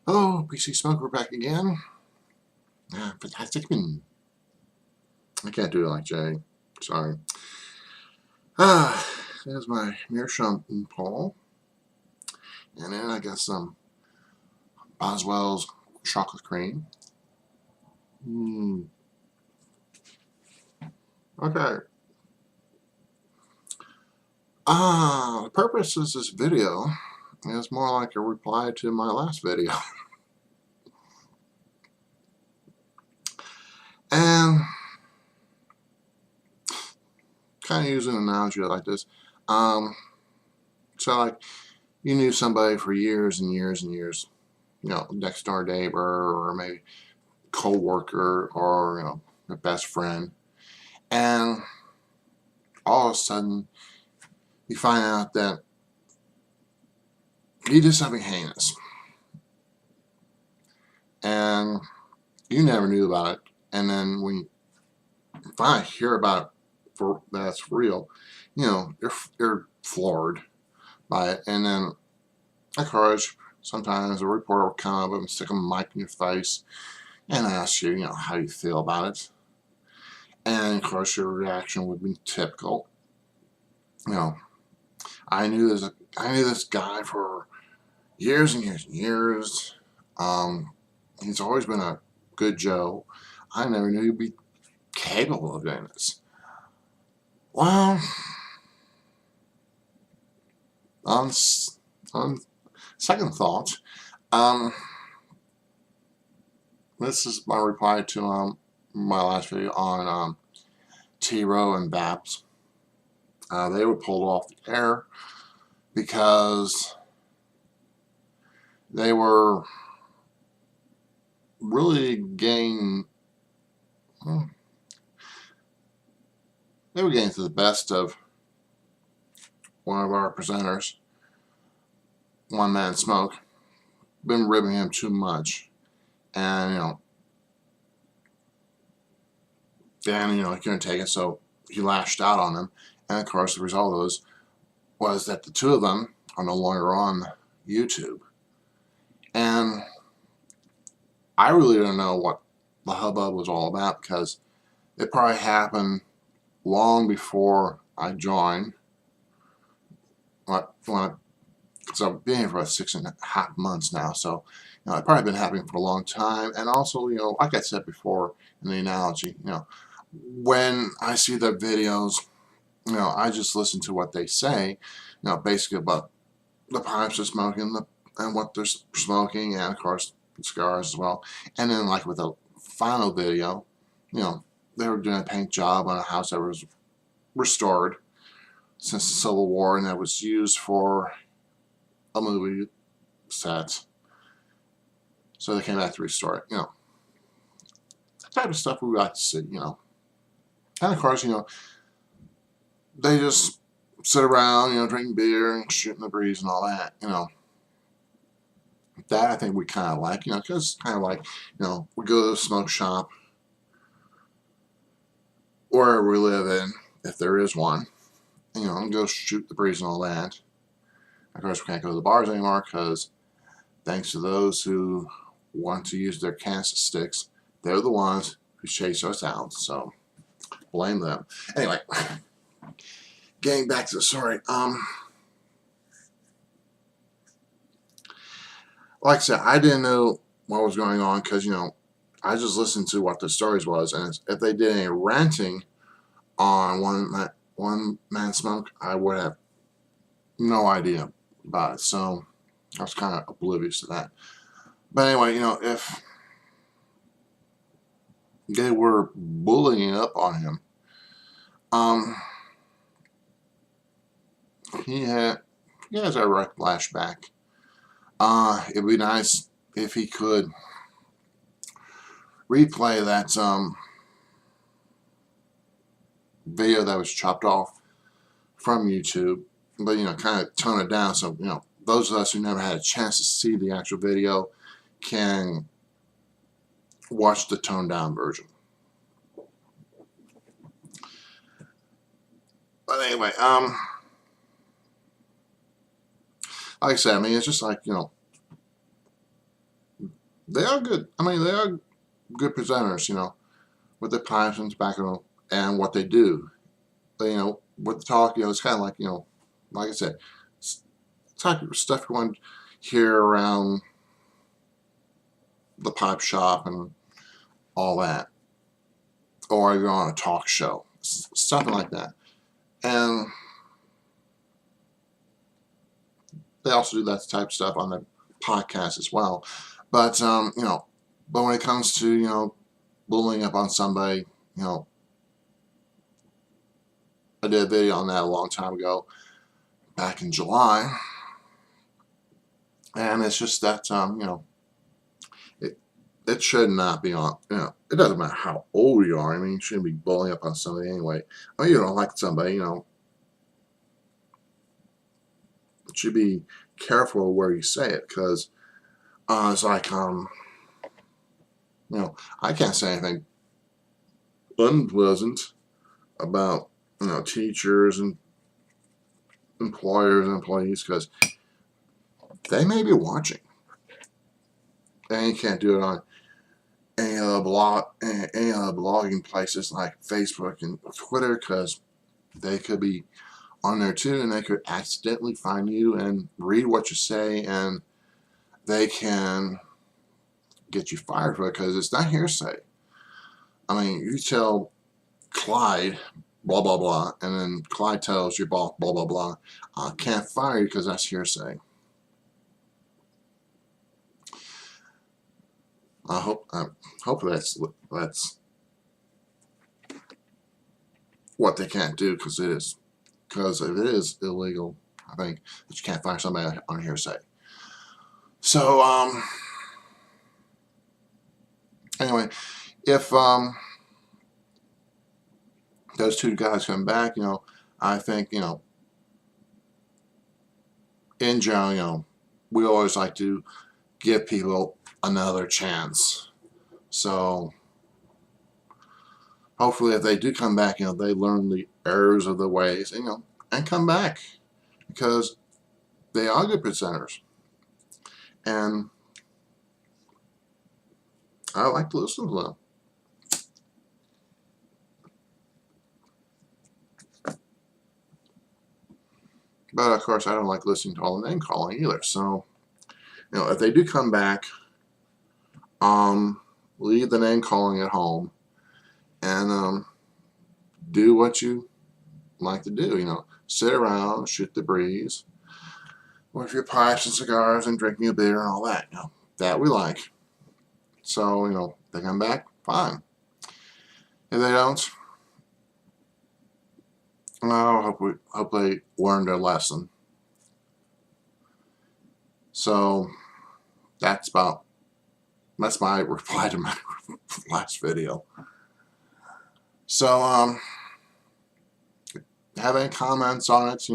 Oh, PC Smoker back again. Fantastic. I can't do it like Jay. Sorry. There's my meerschaum Paul. And then I got some Boswell's chocolate cream. Okay. The purpose of this video is more like a reply to my last video. And kind of using an analogy like this. So like you knew somebody for years and years and years, next door neighbor or maybe co-worker or a best friend, and all of a sudden you find out that he did something heinous and you never knew about it, and then when you finally hear about it for that's real, you're floored by it. And then of course sometimes a reporter will come up and stick a mic in your face and ask you, how you feel about it. And of course your reaction would be typical. I knew this guy for years and years and years. He's always been a good Joe. I never knew he'd be capable of doing this. Well, on second thought, this is my reply to my last video on T-Row and Babs. They were pulled off the air because they were really getting to the best of one of our presenters, One Man Smoke. Been ribbing him too much, and Dan he couldn't take it, so he lashed out on him. And of course the result of those was that the two of them are no longer on YouTube. And I really don't know what the hubbub was all about, because it probably happened long before I joined. Because I've been here for about 6.5 months now, so it's probably been happening for a long time. And also, like I said before in the analogy, when I see their videos, I just listen to what they say, basically about the pipes they're smoking, and what they're smoking, and of course cigars as well. And then like with the final video, they were doing a paint job on a house that was restored since the Civil War, and that was used for a movie set. So they came back to restore it. That type of stuff we like to see. And of course, they just sit around, drinking beer and shooting the breeze and all that. That I think we kind of like, because kind of like, we go to the smoke shop wherever we live in, if there is one, and go shoot the breeze and all that. Of course, we can't go to the bars anymore because thanks to those who want to use their cancer sticks, they're the ones who chase us out, so blame them. Anyway, getting back to the story, like I said, I didn't know what was going on because, I just listened to what the stories was, and if they did any ranting on One Man Smoke, I would have no idea about it, so I was kind of oblivious to that. But anyway, if they were bullying up on him, he has a right flashback. It'd be nice if he could replay that video that was chopped off from YouTube, but kind of tone it down so those of us who never had a chance to see the actual video can watch the toned down version. But anyway, like I said, it's just like, they are good. I mean, they are good presenters, with their pipes and tobacco and what they do. But, with the talk, it's kind of like, like I said, it's type of stuff you want to hear around the pipe shop and all that, or you're on a talk show, something like that. And they also do that type of stuff on the podcast as well. But but when it comes to bullying up on somebody, I did a video on that a long time ago, back in July, and it's just that it should not be on. It doesn't matter how old you are. I mean, you shouldn't be bullying up on somebody anyway. I mean, you don't like somebody, you should be careful where you say it, because it's like I can't say anything unpleasant about teachers and employers and employees, because they may be watching, and you can't do it on any other blogging places like Facebook and Twitter, because they could be on there too, and they could accidentally find you and read what you say, and they can get you fired for it, because it's not hearsay. I mean, you tell Clyde blah blah blah, and then Clyde tells your boss blah blah blah, I can't fire you because that's hearsay. Hopefully that's what they can't do, because it is. Because if it is illegal, I think that you can't fire somebody on hearsay. So anyway, if those two guys come back, I think in general, we always like to give people another chance. So hopefully, if they do come back, they learn the errors of the ways, and come back, because they are good presenters, and I like to listen to them. But of course, I don't like listening to all the name calling either. So, if they do come back, leave the name calling at home, and do what you like to do. Sit around, shoot the breeze, with your pipes and cigars and drinking a beer and all that. That we like. So, they come back, fine. If they don't, I hope they learned their lesson. So that's my reply to my last video. So have any comments on it?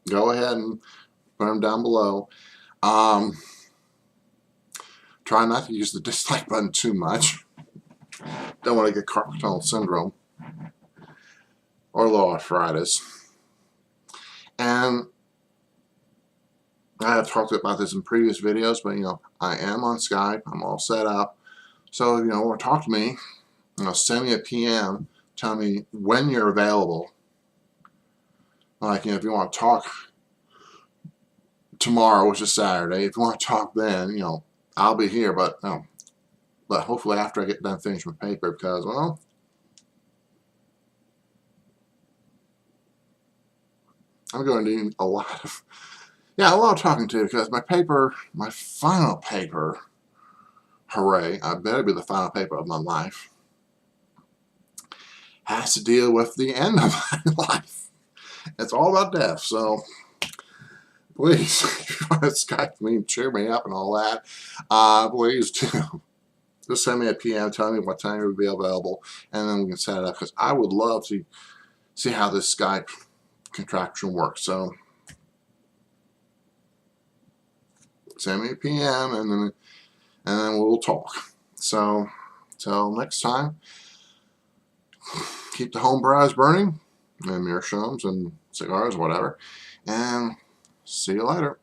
Go ahead and put them down below. Try not to use the dislike button too much. Don't want to get carpal tunnel syndrome or low arthritis. And I have talked about this in previous videos, but I am on Skype. I'm all set up. So or talk to me. Send me a PM. Tell me when you're available. Like if you want to talk tomorrow, which is Saturday. If you want to talk then, I'll be here. But hopefully after I get done finishing my paper, because I'm going to do a lot of talking to, because my final paper, hooray, I better be the final paper of my life, has to deal with the end of my life. It's all about death. So please, if you want to Skype me and cheer me up and all that, please do. Just send me a PM, tell me what time you'll be available, and then we can set it up, because I would love to see how this Skype contraction works. So send me a PM, and then we'll talk. So till next time, keep the home briars burning, and meerschaums and cigars, whatever, and see you later.